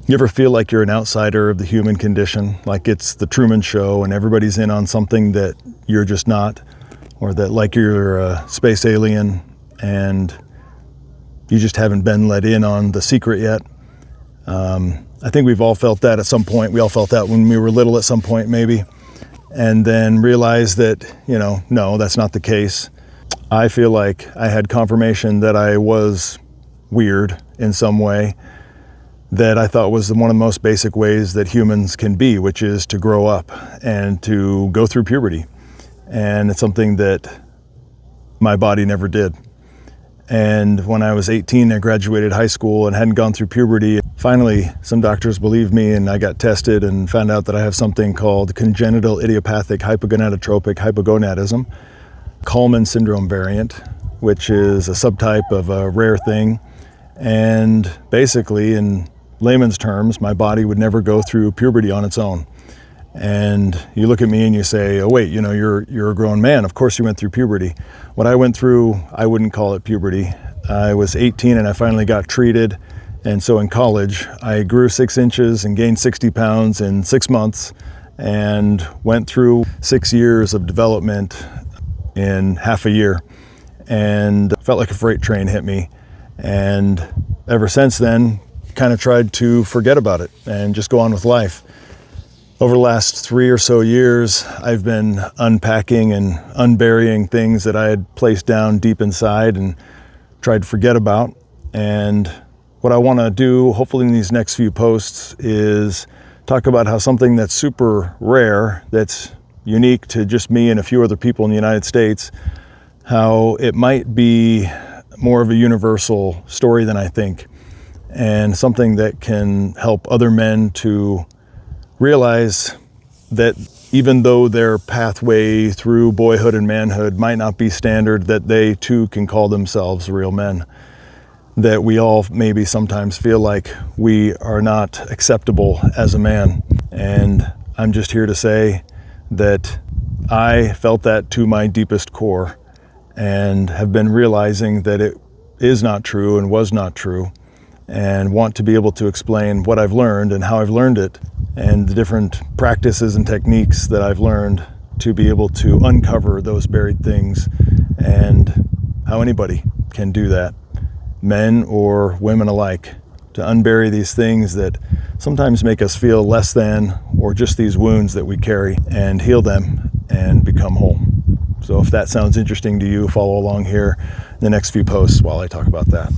You ever feel like you're an outsider of the human condition? Like it's the Truman Show and everybody's in on something that you're just not? Or that like you're a space alien and you just haven't been let in on the secret yet? I think we've all felt that at some point. We all felt that when we were little at some point maybe. And then realized that, no, that's not the case. I feel like I had confirmation that I was weird in some way, that I thought was one of the most basic ways that humans can be, which is to grow up and to go through puberty. And it's something that my body never did. And when I was 18, I graduated high school and hadn't gone through puberty. Finally, some doctors believed me and I got tested and found out that I have something called congenital idiopathic hypogonadotropic hypogonadism, Kallman syndrome variant, which is a subtype of a rare thing. And basically, in layman's terms, my body would never go through puberty on its own. And you look at me and you say, oh wait, you're a grown man. Of course you went through puberty. What I went through, I wouldn't call it puberty. I was 18 and I finally got treated. And so in college, I grew 6 inches and gained 60 pounds in 6 months and went through 6 years of development in half a year. And felt like a freight train hit me. And ever since then, kind of tried to forget about it and just go on with life. Over the last 3 or so years, I've been unpacking and unburying things that I had placed down deep inside and tried to forget about. And what I want to do, hopefully in these next few posts, is talk about how something that's super rare, that's unique to just me and a few other people in the United States, how it might be more of a universal story than I think, and something that can help other men to realize that even though their pathway through boyhood and manhood might not be standard, that they too can call themselves real men. That we all maybe sometimes feel like we are not acceptable as a man. And I'm just here to say that I felt that to my deepest core and have been realizing that it is not true and was not true, and want to be able to explain what I've learned and how I've learned it and the different practices and techniques that I've learned to be able to uncover those buried things, and how anybody can do that, men or women alike, to unbury these things that sometimes make us feel less than, or just these wounds that we carry, and heal them and become whole. So if that sounds interesting to you, follow along here in the next few posts while I talk about that.